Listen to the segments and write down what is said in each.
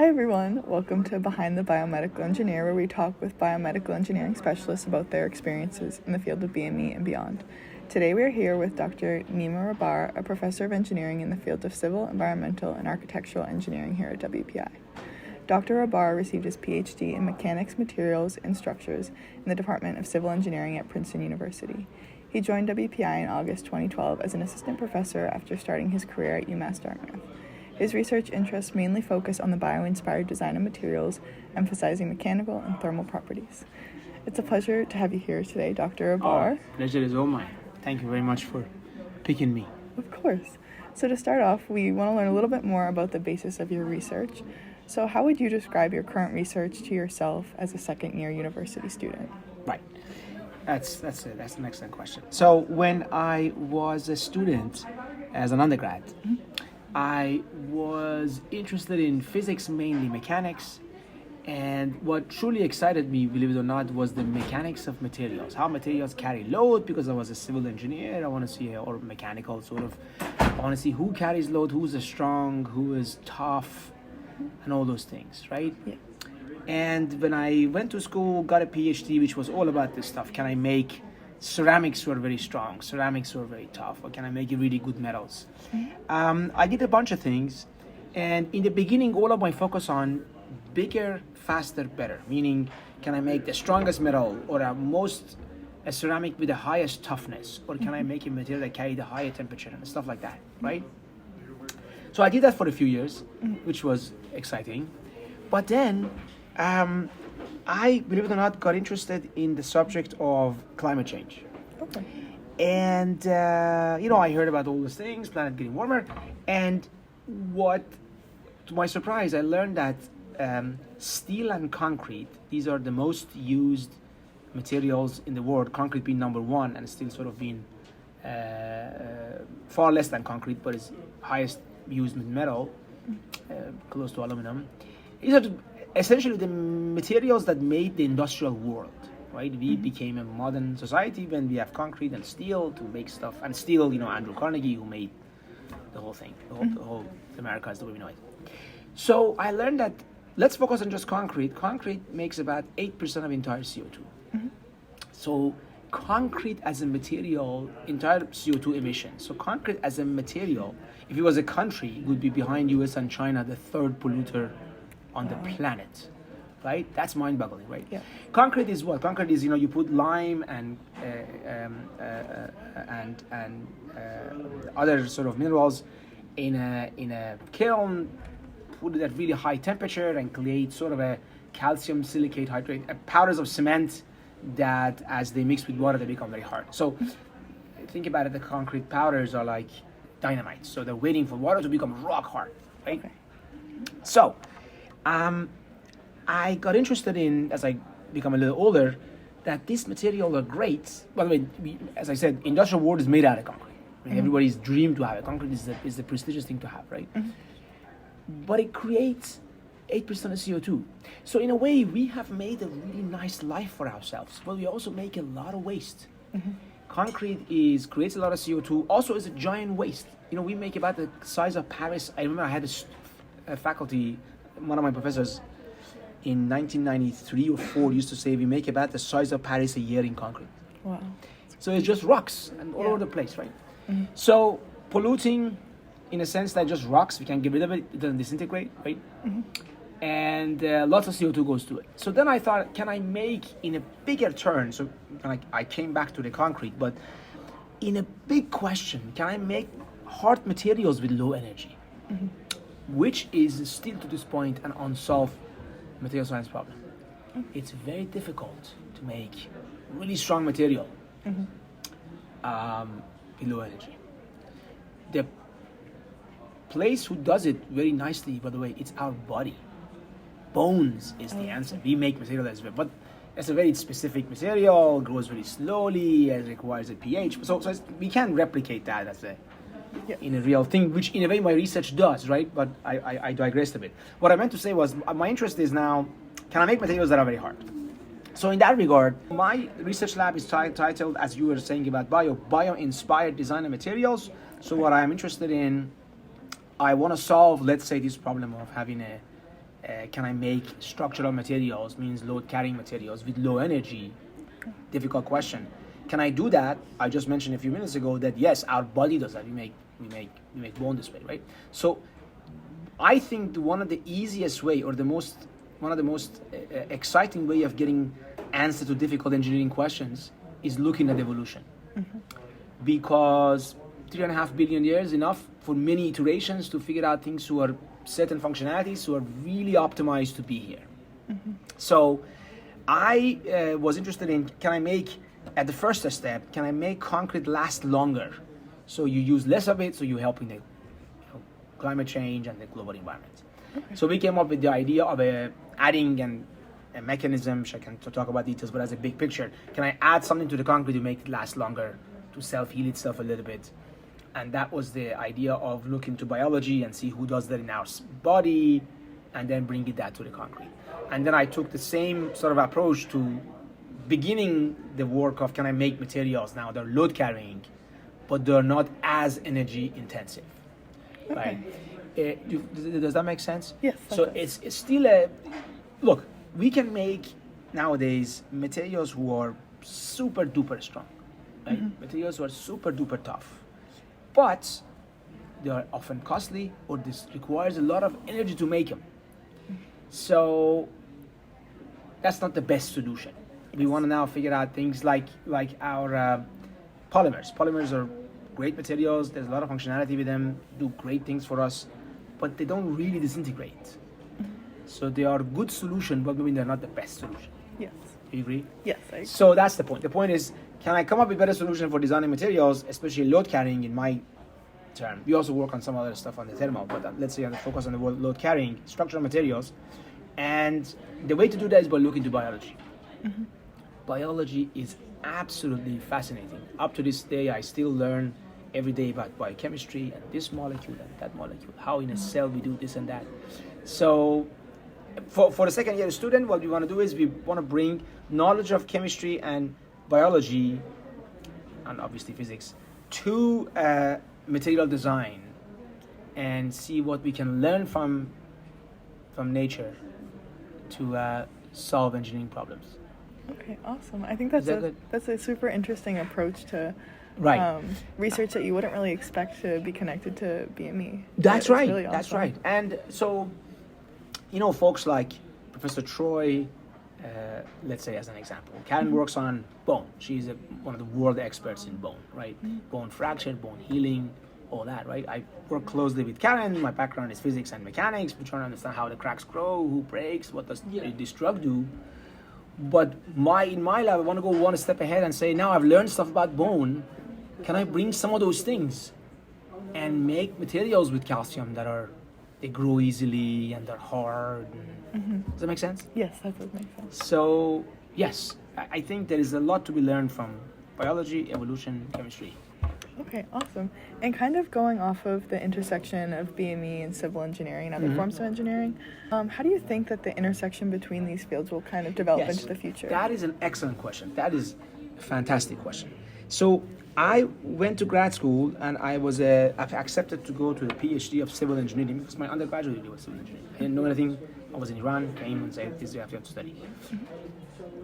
Hi everyone, welcome to Behind the Biomedical Engineer, where we talk with biomedical engineering specialists about their experiences in the field of BME and beyond. Today we are here with Dr. Nima Rahbar, a professor of engineering in the field of civil, environmental, and architectural engineering here at WPI. Dr. Rahbar received his Ph.D. in mechanics, materials, and structures in the Department of Civil Engineering at Princeton University. He joined WPI in August 2012 as an assistant professor after starting his career at UMass Dartmouth. His research interests mainly focus on the bioinspired design of materials, emphasizing mechanical and thermal properties. It's a pleasure to have you here today, Dr. Rahbar. Pleasure is all mine. Thank you very much for picking me. Of course. So to start off, we want to learn a little bit more about the basis of your research. So how would you describe your current research to yourself as a second-year university student? Right. That's an excellent question. So when I was a student as an undergrad, I was interested in physics, mainly mechanics, and what truly excited me, believe it or not, was the mechanics of materials, how materials carry load, because I was a civil engineer. I want to see, or mechanical sort of, I want to see who carries load, who's strong, who is tough, and all those things, right? Yeah. And when I went to school, got a PhD, which was all about this stuff. Can I make ceramics were very strong, ceramics were very tough, or can I make really good metals? I did a bunch of things, and in the beginning, all of my focus on bigger, faster, better, meaning can I make the strongest metal, or a ceramic with the highest toughness, or can I make a material that carry the higher temperature and stuff like that, right? So I did that for a few years, which was exciting. But then I, believe it or not, got interested in the subject of climate change. Okay. And, I heard about all these things, planet getting warmer. And to my surprise, I learned that steel and concrete, these are the most used materials in the world, concrete being number one, and steel sort of being far less than concrete, but is highest used metal, close to aluminum. These are essentially the materials that made the industrial world, right? We became a modern society when we have concrete and steel to make stuff. And steel, Andrew Carnegie, who made the whole thing, the whole America is the way we know it. So I learned that let's focus on just concrete. Concrete makes about 8% of entire CO2. So concrete as a material, entire CO2 emissions. So concrete as a material, if it was a country, would be behind US and China, the third polluter on the planet, right? That's mind-boggling, right? Yeah. Concrete is what? Concrete is, you put lime and other sort of minerals in a kiln, put it at really high temperature, and create sort of a calcium silicate hydrate, powders of cement that, as they mix with water, they become very hard. So think about it, the concrete powders are like dynamite, so they're waiting for water to become rock hard, right? Okay. So I got interested in, as I become a little older, that these materials are great. By the way, as I said, industrial world is made out of concrete. I mean, everybody's dream to have it. Concrete is the prestigious thing to have, right? But it creates 8% of CO2. So in a way, we have made a really nice life for ourselves, but we also make a lot of waste. Concrete creates a lot of CO2, also is a giant waste. We make about the size of Paris. I remember I had a faculty, one of my professors in 1993 or 4 used to say we make about the size of Paris a year in concrete. Wow. So it's just rocks and all over the place, right? So polluting in a sense that just rocks, we can get rid of it, it doesn't disintegrate, right? And lots of CO2 goes to it. So then I thought, can I make in a bigger turn, so I came back to the concrete, but in a big question, can I make hard materials with low energy? Which is still to this point an unsolved material science problem. It's very difficult to make really strong material with low energy. The place who does it very nicely, by the way, it's our body. Bones is the answer. We make material that's very, but it's a very specific material, grows very slowly, and requires a pH. So we can't replicate that in a real thing, which in a way my research does, right? But I digressed a bit. What I meant to say was my interest is now, can I make materials that are very hard? So in that regard, my research lab is titled, as you were saying about bioinspired design of materials. So what I'm interested in, I want to solve, let's say, this problem of having can I make structural materials, means load carrying materials with low energy? Difficult question. Can I do that? I just mentioned a few minutes ago that yes, our body does that. We make bone this way, right? So I think one of the easiest way, or one of the most exciting way of getting answer to difficult engineering questions is looking at evolution. Because 3.5 billion years enough for many iterations to figure out things who are certain functionalities who are really optimized to be here. So I was interested in, at the first step, can I make concrete last longer? So you use less of it, so you're helping the climate change and the global environment. So we came up with the idea of adding a mechanism, which I can talk about details, but as a big picture, can I add something to the concrete to make it last longer, to self-heal itself a little bit? And that was the idea of looking to biology and see who does that in our body, and then bring that to the concrete. And then I took the same sort of approach to beginning the work of, can I make materials now that are load carrying, but they're not as energy intensive, right? Does that make sense? Yes. So it's still look, we can make nowadays materials who are super duper strong, right? Materials who are super duper tough, but they are often costly, or this requires a lot of energy to make them. So that's not the best solution. We want to now figure out things like our polymers. Polymers are great materials. There's a lot of functionality with them, do great things for us, but they don't really disintegrate. So they are a good solution, but maybe they're not the best solution. Yes. Do you agree? Yes, I agree. So that's the point. The point is, can I come up with a better solution for designing materials, especially load carrying in my term? We also work on some other stuff on the thermal, but let's say I focus on the word load carrying, structural materials. And the way to do that is by looking to biology. Biology is absolutely fascinating. Up to this day, I still learn every day about biochemistry and this molecule and that molecule, how in a cell we do this and that. So for the second year student, what we want to do is we want to bring knowledge of chemistry and biology, and obviously physics, to material design, and see what we can learn from nature to solve engineering problems. Okay, awesome. I think that's a super interesting approach to research that you wouldn't really expect to be connected to BME. That's right. Really awesome. That's right. And so, folks like Professor Troy, let's say as an example, Karen works on bone. She's one of the world experts in bone, right? Bone fracture, bone healing, all that, right? I work closely with Karen. My background is physics and mechanics. We're trying to understand how the cracks grow, who breaks, what does this drug do. But in my lab, I want to go one step ahead and say, now I've learned stuff about bone. Can I bring some of those things and make materials with calcium they grow easily and they're hard? Does that make sense? Yes, that does make sense. So, yes, I think there is a lot to be learned from biology, evolution, chemistry. Okay, awesome. And kind of going off of the intersection of BME and civil engineering and other forms of engineering, how do you think that the intersection between these fields will kind of develop into the future? That is an excellent question. That is a fantastic question. So I went to grad school and I was accepted to go to a Ph.D. of civil engineering because my undergraduate degree was civil engineering. I didn't know anything. I was in Iran, came and said, this you have to study.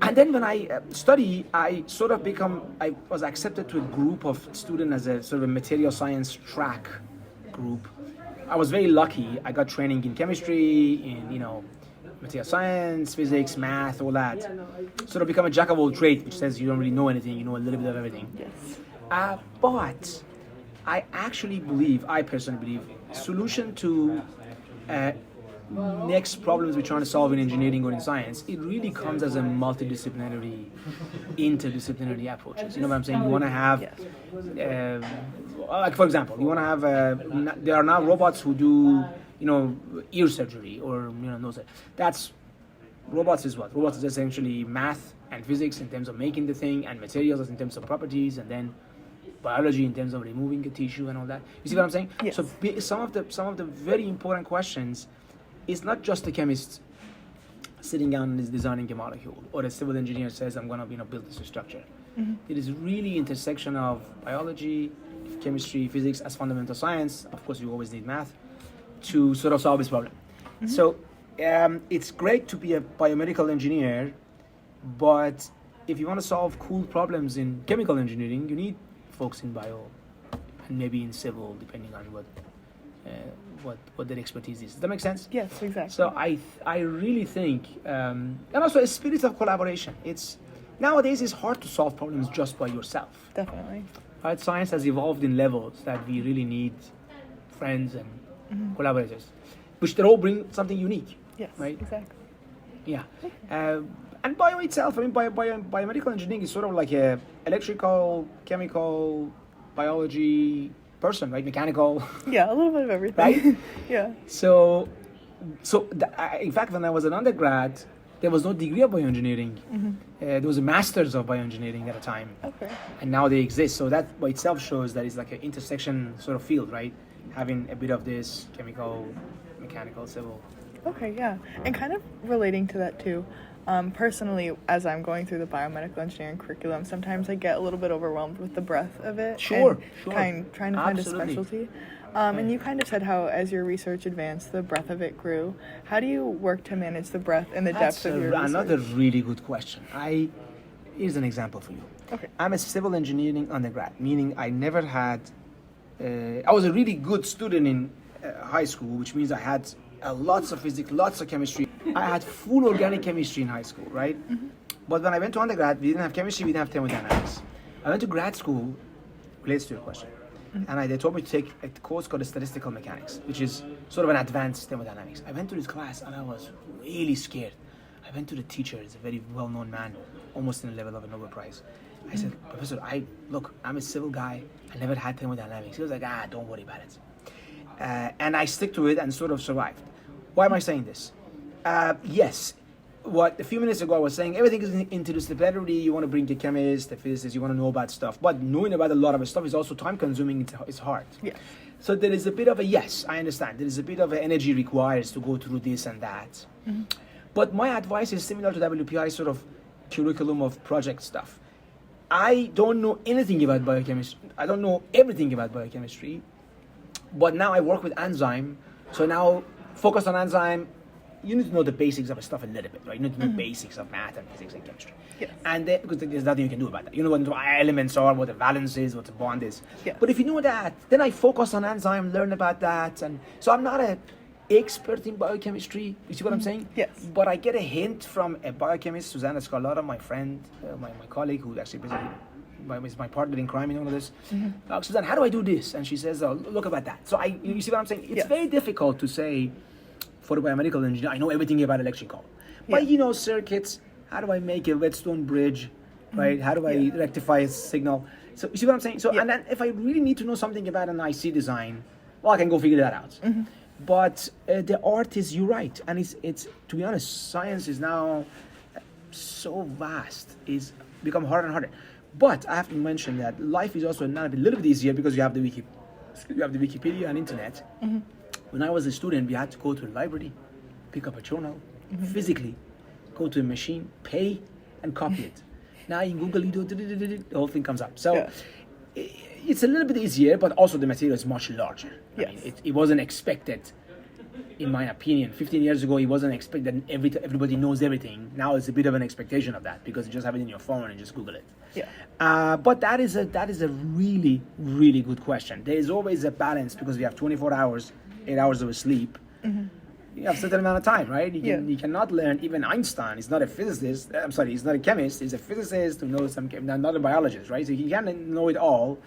And then when I study, I was accepted to a group of students as a sort of a material science track group. I was very lucky. I got training in chemistry, in, material science, physics, math, all that. Sort of become a jack of all trades, which says you don't really know anything, you know a little bit of everything. Yes. But I personally believe, solution to next problems we're trying to solve in engineering or in science, it really comes as a interdisciplinary approaches. You know what I'm saying? You want to have, like for example, you want to have, there are now robots who do, ear surgery or, nose. Robots is what? Robots is essentially math and physics in terms of making the thing, and materials in terms of properties, and then biology in terms of removing the tissue and all that. You see what I'm saying? Yes. So some of the very important questions is not just the chemist sitting down and is designing a molecule, or a civil engineer says, I'm going to build this structure. It is really intersection of biology, chemistry, physics as fundamental science. Of course, you always need math to sort of solve this problem. So It's great to be a biomedical engineer, but if you want to solve cool problems in chemical engineering, you need folks in bio and maybe in civil, depending on what their expertise is. Does that make sense? Yes, exactly. So I really think, and also a spirit of collaboration. Nowadays it's hard to solve problems just by yourself. Definitely. Right? Science has evolved in levels that we really need friends and collaborators, which they all bring something unique. Yes, right? exactly. Yeah. And bio itself, I mean, biomedical engineering is sort of like a electrical, chemical, biology person, right? Mechanical. Yeah, a little bit of everything. Right? Yeah. So in fact, when I was an undergrad, there was no degree of bioengineering. There was a master's of bioengineering at the time. Okay. And now they exist. So that by itself shows that it's like an intersection sort of field, right? Having a bit of this chemical, mechanical, civil. Okay, yeah. And kind of relating to that too, personally, as I'm going through the biomedical engineering curriculum, sometimes I get a little bit overwhelmed with the breadth of it. Sure. Trying to find Absolutely. a specialty. And you kind of said how as your research advanced, the breadth of it grew. How do you work to manage the breadth and the depth of your research? Another really good question. Here's an example for you. Okay. I'm a civil engineering undergrad, meaning I never had... I was a really good student in high school, which means I had lots of physics, lots of chemistry. I had full organic chemistry in high school, right? But when I went to undergrad, we didn't have chemistry, we didn't have thermodynamics. I went to grad school, relates to your question, and they told me to take a course called statistical mechanics, which is sort of an advanced thermodynamics. I went to this class and I was really scared. I went to the teacher, he's a very well-known man, almost in the level of a Nobel Prize. I said, Professor, I'm a civil guy, I never had thermodynamics. He was like, don't worry about it. And I stick to it and sort of survived. Why am I saying this? Yes, a few minutes ago I was saying everything is interdisciplinary. You want to bring the chemist, the physicist, you want to know about stuff. But knowing about a lot of stuff is also time consuming, it's hard. Yeah. So there is a bit of I understand. There is a bit of energy required to go through this and that. But my advice is similar to WPI sort of curriculum of project stuff. I don't know anything about biochemistry. I don't know everything about biochemistry. But now I work with enzyme. So now focus on enzyme. You need to know the basics of stuff a little bit, right? You need to know basics of math and physics and chemistry. Yes. And then, because there's nothing you can do about that. You know what the elements are, what the valence is, what the bond is. Yeah. But if you know that, then I focus on enzyme, learn about that. And so I'm not an expert in biochemistry. You see what I'm saying? Yes. But I get a hint from a biochemist, Susanna Scarlata, my friend, my colleague, who actually basically is my partner in crime in all of this. Suzanne, how do I do this? And she says, look about that. So you see what I'm saying? It's very difficult to say for a biomedical engineer, I know everything about electrical. But you know circuits, how do I make a whetstone bridge, right? How do I rectify a signal? So you see what I'm saying? So and then if I really need to know something about an IC design, well, I can go figure that out. But the art is, you're right. And it's to be honest, science is now so vast, it's become harder and harder. But I have to mention that life is also now a little bit easier because you have the Wikipedia and internet. When I was a student, we had to go to a library, pick up a journal, physically go to a machine, pay, and copy it. Now in Google, you do the whole thing comes up. So it's a little bit easier, but also the material is much larger. Yes. I mean, it wasn't expected, in my opinion. 15 years ago, it wasn't expected that everybody knows everything. Now it's a bit of an expectation of that because you just have it in your phone and just Google it. Yeah. But that is a really, really good question. There is always a balance because we have 24 hours, 8 hours of sleep. You have a certain amount of time, right? You cannot learn. Even Einstein is not a physicist. He's not a chemist. He's a physicist who knows not a biologist, right? So he can't know it all.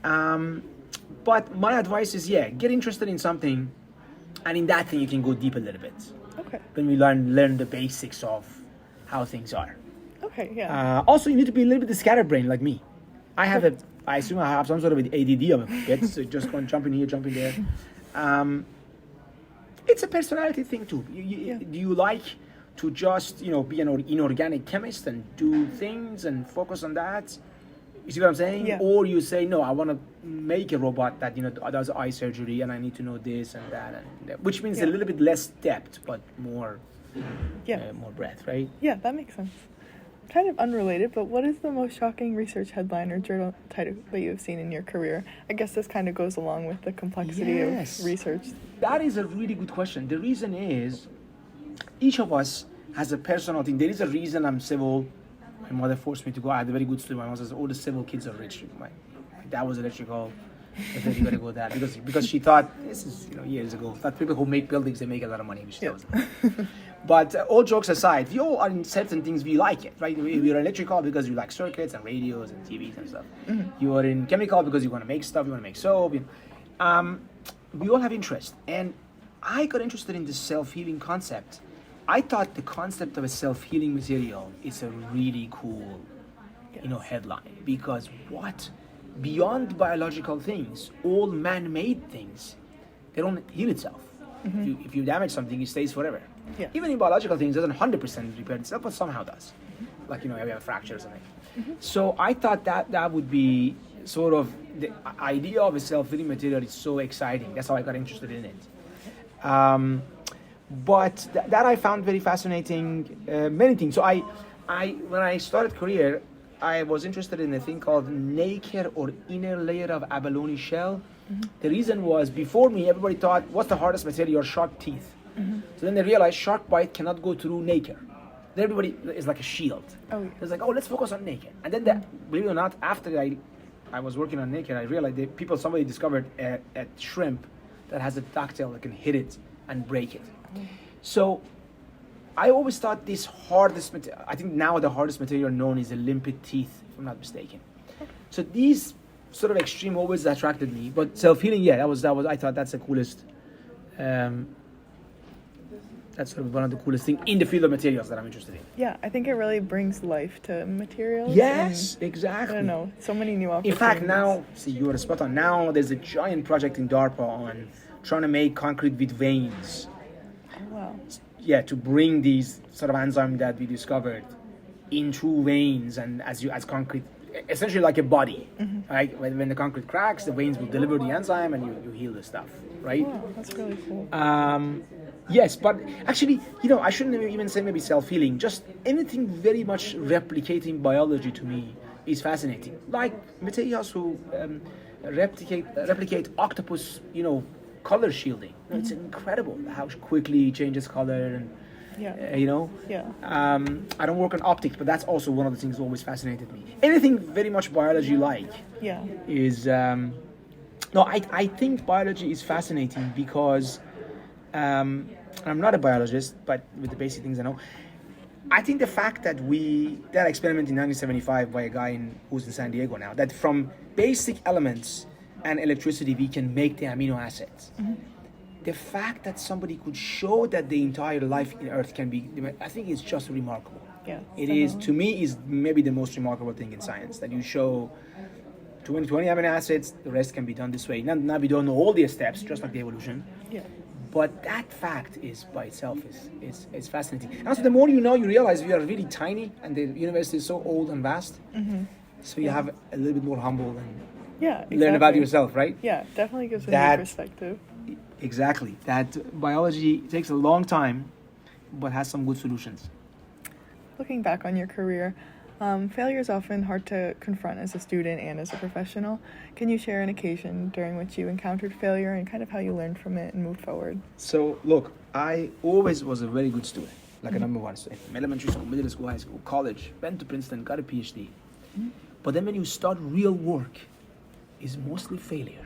But my advice is, get interested in something, and in that thing you can go deep a little bit. Okay. When we learn the basics of how things are. Okay. Yeah. Also, you need to be a little bit scatterbrained like me. I assume I have some sort of ADD of a bit, so just going jumping here, jumping there. It's a personality thing too. Do you like to just be an inorganic chemist and do things and focus on that? You see what I'm saying? Yeah. Or you say, no, I want to make a robot that does eye surgery and I need to know this and that, and which means a little bit less depth but more more breadth, right? Yeah, that makes sense. Kind of unrelated, but what is the most shocking research headline or journal title that you have seen in your career? I guess this kind of goes along with the complexity of research. That is a really good question. The reason is, each of us has a personal thing. There is a reason I'm civil. My mother forced me to go. I had a very good student. My mother says, all the civil kids are rich. My dad was electrical. I said, you gotta go that because she thought, this is years ago, that people who make buildings, they make a lot of money, which tells them. But all jokes aside, we all are in certain things, we like it, right? You're electrical because you like circuits and radios and TVs and stuff. You are in chemical because you want to make stuff, you want to make soap. We all have interest. And I got interested in this self-healing concept. I thought the concept of a self-healing material is a really cool, headline. Because beyond biological things, all man-made things, they don't heal itself. If you damage something, it stays forever. Yeah. Even in biological things, it doesn't 100% repair itself, but somehow does. Like, we have a fracture or something. So I thought that would be sort of the idea of a self-healing material is so exciting. That's how I got interested in it. But that I found very fascinating, many things. So I when I started career, I was interested in a thing called nacre or inner layer of abalone shell. The reason was, before me, everybody thought, what's the hardest material? Shark teeth. So then they realized shark bite cannot go through nacre. Then everybody is like a shield. Oh, yeah. It's like, let's focus on nacre. And then, believe it or not, after I was working on nacre, I realized that somebody discovered a shrimp that has a ducktail that can hit it and break it. So I always thought this hardest material, I think now the hardest material known is the limpet teeth, if I'm not mistaken. So these sort of extreme always attracted me, but self-healing, that was I thought that's the coolest, that's sort of one of the coolest things in the field of materials that I'm interested in. Yeah, I think it really brings life to materials. Yes, exactly. I don't know, so many new opportunities. In fact, now, you are spot on. Now there's a giant project in DARPA on trying to make concrete with veins. Oh, wow. Yeah, to bring these sort of enzymes that we discovered into veins, and as concrete, essentially like a body, right? When the concrete cracks, the veins will deliver the enzyme and you heal the stuff, right? Wow, that's really cool. Yes, but actually, I shouldn't even say maybe self-healing. Just anything very much replicating biology to me is fascinating. Like materials who replicate octopus, color shielding. It's incredible how quickly it changes color and, I don't work on optics, but that's also one of the things that always fascinated me. Anything very much biology-like is... I think biology is fascinating because... I'm not a biologist, but with the basic things I know, I think the fact that that experiment in 1975 by a guy who's in San Diego now, that from basic elements and electricity we can make the amino acids. The fact that somebody could show that the entire life in Earth can be, I think it's just remarkable. Yeah, it is, to me, is maybe the most remarkable thing in science, that you show 20 amino acids, the rest can be done this way. Now we don't know all the steps, just like the evolution. Yeah. But that fact is by itself is fascinating. And also, the more you know, you realize we are really tiny, and the universe is so old and vast. So you have a little bit more humble and learn about yourself, right? Yeah, definitely gives a new perspective. Exactly. That biology takes a long time, but has some good solutions. Looking back on your career, failure is often hard to confront as a student and as a professional. Can you share an occasion during which you encountered failure and kind of how you learned from it and moved forward? So, look, I always was a very good student, like a number one student. From elementary school, middle school, high school, college, went to Princeton, got a Ph.D. But then when you start real work, it's mostly failure.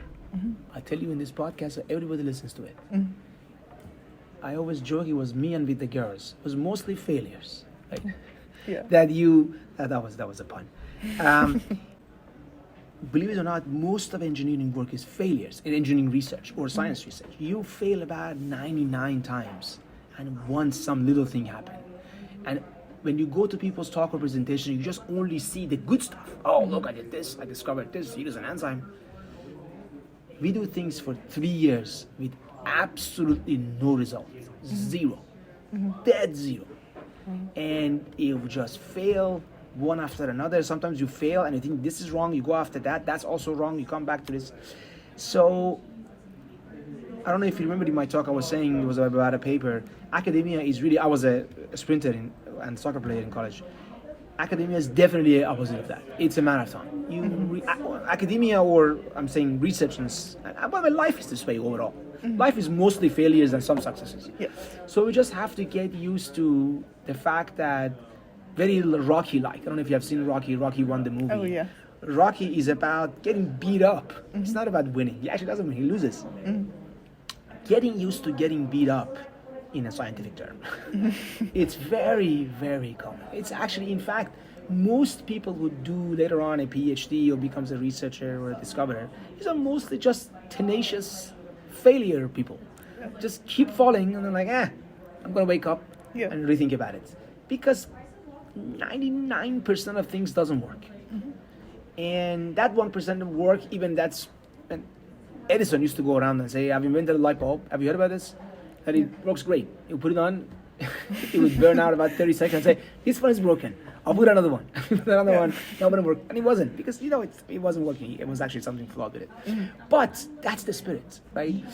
I tell you in this podcast, everybody listens to it. I always joke it was me and with the girls. It was mostly failures. Right? That was a pun. Believe it or not, most of engineering work is failures in engineering research or science research. You fail about 99 times, and once some little thing happened. And when you go to people's talk or presentation, you just only see the good stuff. Oh, look, I did this, I discovered this, here's an enzyme. We do things for 3 years with absolutely no result. Zero. Dead zero. And it will just fail one after another. Sometimes you fail and you think this is wrong, you go after that, that's also wrong, you come back to this. So, I don't know if you remember in my talk I was saying it was about a paper. Academia is really, I was a sprinter and soccer player in college. Academia is definitely the opposite of that. It's a marathon. Academia, or I'm saying research, but my life is this way overall. Life is mostly failures and some successes. Yes. So we just have to get used to the fact that very Rocky-like. I don't know if you have seen Rocky. Rocky won the movie. Oh, yeah. Rocky is about getting beat up. It's not about winning. He actually doesn't win. He loses. Getting used to getting beat up in a scientific term. It's very, very common. It's actually, in fact, most people who do later on a Ph.D. or becomes a researcher or a discoverer, these are mostly just tenacious failure people. Just keep falling and they're like, I'm going to wake up and rethink about it. Because 99% of things doesn't work. And that 1% of work, even that's, and Edison used to go around and say, I've invented a light bulb. Have you heard about this? And it works great. You put it on, it would burn out about 30 seconds and say, this one is broken. I'll put another one. Another one, not going to work. And it wasn't, because, it wasn't working. It was actually something flawed with it. But that's the spirit, right?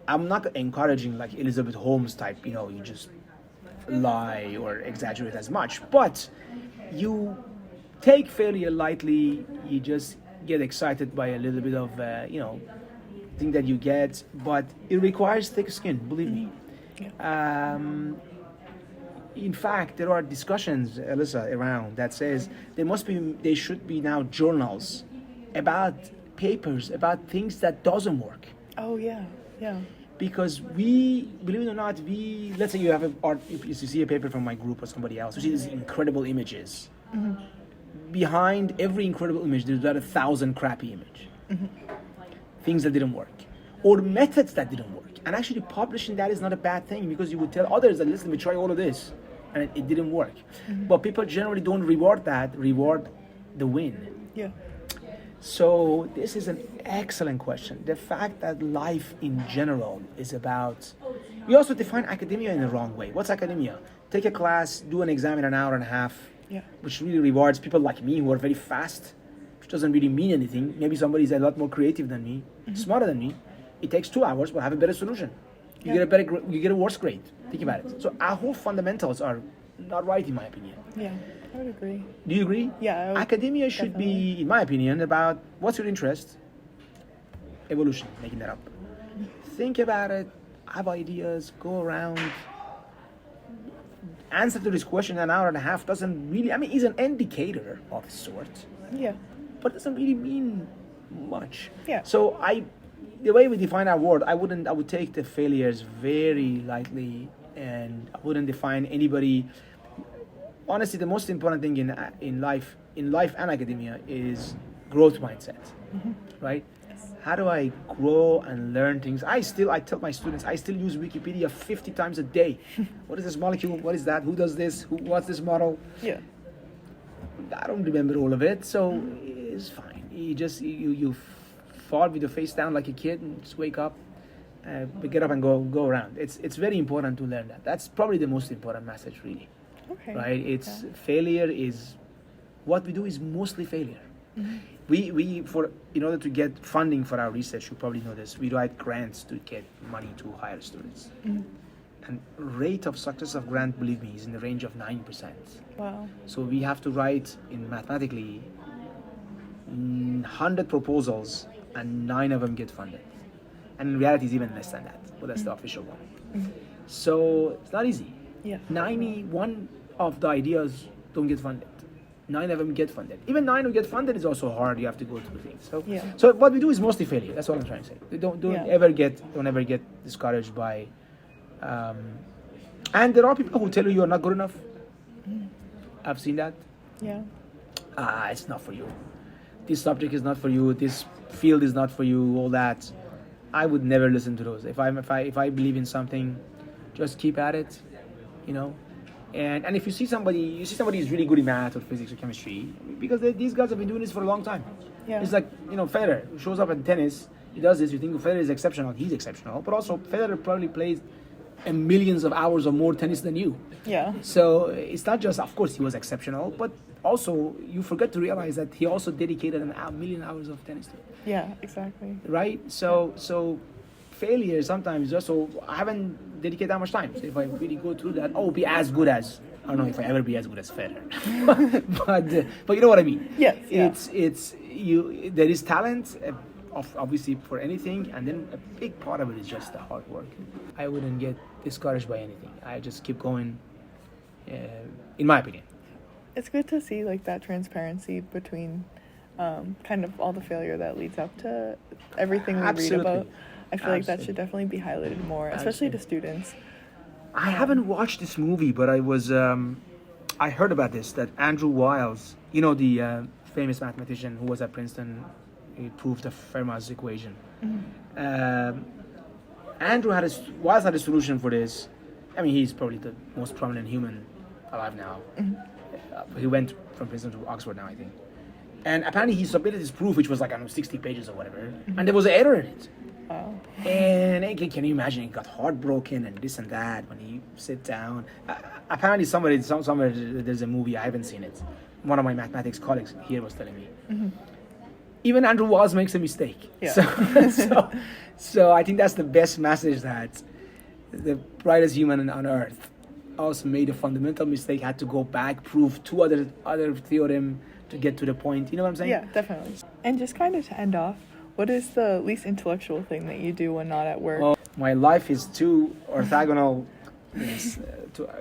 I'm not encouraging like Elizabeth Holmes type, you just lie or exaggerate as much. But you take failure lightly. You just get excited by a little bit of, thing that you get. But it requires thick skin, believe me. In fact, there are discussions, Alyssa, around that says there should be now journals about papers, about things that doesn't work. Oh, yeah. Because believe it or not, let's say you have you see a paper from my group or somebody else, you see these incredible images. Behind every incredible image, there's about 1,000 crappy images. Things that didn't work. Or methods that didn't work. And actually publishing that is not a bad thing, because you would tell others that, listen, we try all of this and it didn't work. But people generally don't reward the win. Yeah. So this is an excellent question. The fact that life in general is about, we also define academia in the wrong way. What's academia? Take a class, do an exam in an hour and a half, which really rewards people like me who are very fast, which doesn't really mean anything. Maybe somebody's a lot more creative than me, smarter than me. It takes 2 hours, but have a better solution. You get a worse grade. Think about it. So our whole fundamentals are not right, in my opinion. Yeah, I would agree. Do you agree? Yeah. Academia should be, in my opinion, about what's your interest? Evolution, making that up. Think about it, have ideas, go around. Answer to this question in an hour and a half doesn't really, is an indicator of a sort. Yeah. But it doesn't really mean much. Yeah. So the way we define our world, I would take the failures very lightly, and I wouldn't define anybody. Honestly, the most important thing in life and academia is growth mindset, right? Yes. How do I grow and learn things? I tell my students, I still use Wikipedia 50 times a day. What is this molecule? What is that? Who does this? What's this model? Yeah. I don't remember all of it, so it's fine. You fall with your face down like a kid and just wake up, get up and go around. It's very important to learn that. That's probably the most important message, really. Okay. Right? Failure is, what we do is mostly failure. We in order to get funding for our research, you probably know this, we write grants to get money to hire students. And rate of success of grant, believe me, is in the range of 9%. Wow. So we have to write mathematically 100 proposals and 9 of them get funded. And in reality, it's even less than that, but that's the official one. So it's not easy. Yeah. 91 of the ideas don't get funded. 9 of them get funded. Even 9 who get funded is also hard. You have to go through things. So what we do is mostly failure. That's what I'm trying to say. Don't ever get discouraged by. And there are people who tell you you're not good enough. I've seen that. Yeah. It's not for you. This subject is not for you. This field is not for you. All that. I would never listen to those. If I believe in something, just keep at it. And if you see somebody who's really good in math or physics or chemistry, because these guys have been doing this for a long time. Yeah. It's like, Federer who shows up in tennis, he does this, you think Federer is exceptional, he's exceptional, but also Federer probably plays millions of hours or more tennis than you. Yeah. So it's not just, of course he was exceptional, but also you forget to realize that he also dedicated a million hours of tennis to it. Yeah, exactly. Right? So failure sometimes just, so I haven't dedicated that much time. So if I really go through that, be as good as, I don't know if I ever be as good as Federer. but you know what I mean? Yes. There is talent, obviously for anything, and then a big part of it is just the hard work. I wouldn't get discouraged by anything. I just keep going, in my opinion. It's good to see like that transparency between kind of all the failure that leads up to everything we read about. I feel like that should definitely be highlighted more, especially to students. I haven't watched this movie, but I heard about this, that Andrew Wiles, you know, the famous mathematician who was at Princeton, he proved the Fermat's equation. Wiles had a solution for this. I mean, he's probably the most prominent human alive now. He went from Princeton to Oxford now, I think. And apparently he submitted his proof, which was like, I don't know, 60 pages or whatever, and there was an error in it. Wow. And can you imagine? He got heartbroken and this and that when he sit down. Apparently, somewhere there's a movie. I haven't seen it. One of my mathematics colleagues here was telling me. Even Andrew Wiles makes a mistake. Yeah. So I think that's the best message, that the brightest human on earth also made a fundamental mistake, had to go back, prove two other theorem to get to the point. You know what I'm saying? Yeah, definitely. And just kind of to end off, what is the least intellectual thing that you do when not at work? Well, my life is two orthogonal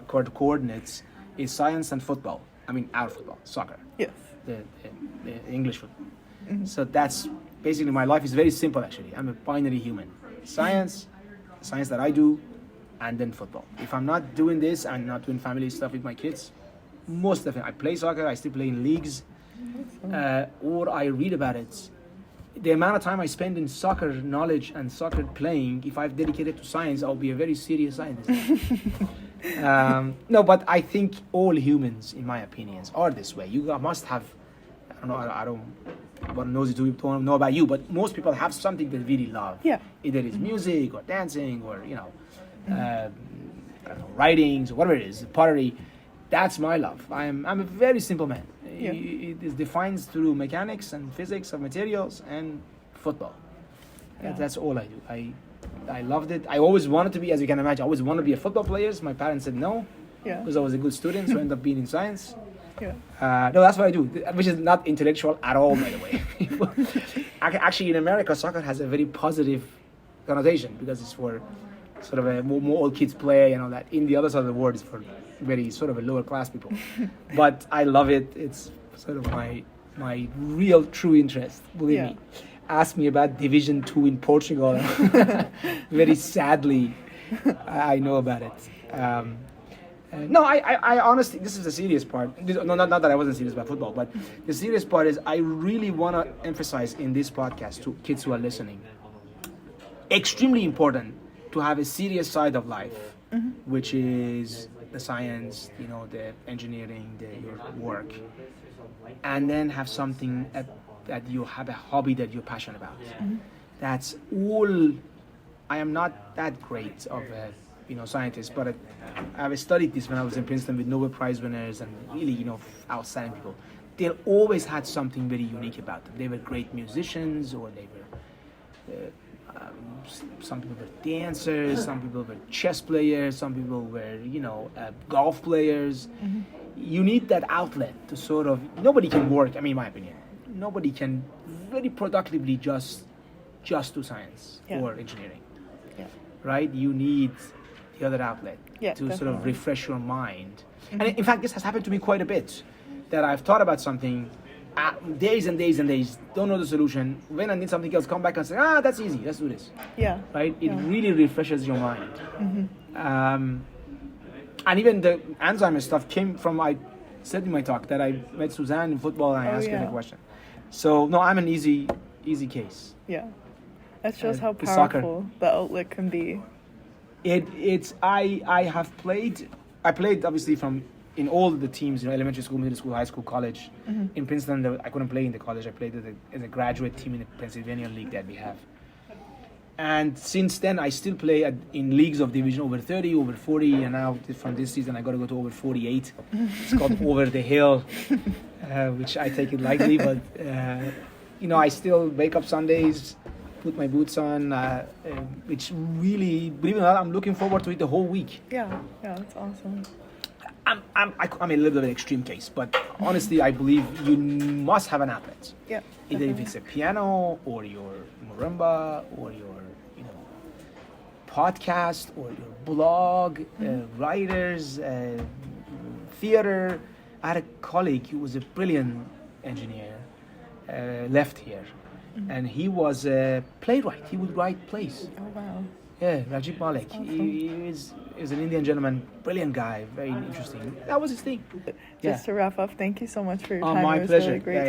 coordinates, is science and football. I mean, our football, soccer. Yes. The English football. So that's basically my life is very simple, actually. I'm a binary human. Science that I do, and then football. If I'm not doing this, I'm not doing family stuff with my kids. Most of it, I play soccer, I still play in leagues, or I read about it. The amount of time I spend in soccer knowledge and soccer playing, if I've dedicated to science, I'll be a very serious scientist. No, but I think all humans, in my opinions, are this way. You must have, I don't know about you, but most people have something they really love. Yeah. Either it's music or dancing or, I don't know, writings or whatever it is, pottery. That's my love. I'm a very simple man. Yeah. It is defined through mechanics and physics of materials and football. Yeah. That's all I do. I loved it. I always wanted to be, as you can imagine, I always wanted to be a football player. My parents said no, because I was a good student, so I ended up being in science. Yeah. No, that's what I do, which is not intellectual at all, by the way. Actually, in America, soccer has a very positive connotation because it's for sort of a more old kids play and all that. In the other side of the world, it's for very sort of a lower class people. But I love it. It's sort of my real true interest, believe me. Ask me about Division 2 in Portugal. Very sadly, I know about it. No, I honestly, this is the serious part. Not that I wasn't serious about football, but the serious part is I really want to emphasize in this podcast to kids who are listening, extremely important to have a serious side of life, which is the science, the engineering, your work, and then have something that you have a hobby that you're passionate about. That's all. I am not that great of a scientist, but I've studied this when I was in Princeton with Nobel Prize winners and really outstanding people. They always had something very unique about them. They were great musicians, or they were some people were dancers, some people were chess players, some people were golf players. You need that outlet to sort of, nobody can work, in my opinion, nobody can very productively just do science or engineering, right? You need the other outlet to definitely. sort of refresh your mind. And in fact, this has happened to me quite a bit, that I've thought about something days and days and days, don't know the solution. When I need something else, come back and say, that's easy, let's do this. Yeah. Right? It really refreshes your mind. And even the Alzheimer's stuff came from, I said in my talk that I met Suzanne in football and I asked her the question. So, no, I'm an easy case. Yeah. That shows how soccer. powerful the outlet can be. I played obviously in all the teams, elementary school, middle school, high school, college. In Princeton, I couldn't play in the college. I played as a graduate team in the Pennsylvania league that we have. And since then, I still play in leagues of division over 30, over 40, and now from this season, I got to go to over 48. It's called Over the Hill, which I take it lightly, but I still wake up Sundays, put my boots on, which really, believe it or not, I'm looking forward to it the whole week. Yeah, that's awesome. I'm a little bit of an extreme case, but honestly, I believe you must have an outlet. Yeah. Either if it's a piano or your marimba or your podcast or your blog, writers, theater. I had a colleague who was a brilliant engineer, left here, and he was a playwright. He would write plays. Oh wow. Yeah, Rajib Malik. Awesome. He is an Indian gentleman, brilliant guy, very interesting. That was his thing. Just to wrap up, thank you so much for your time. My It was pleasure. really great.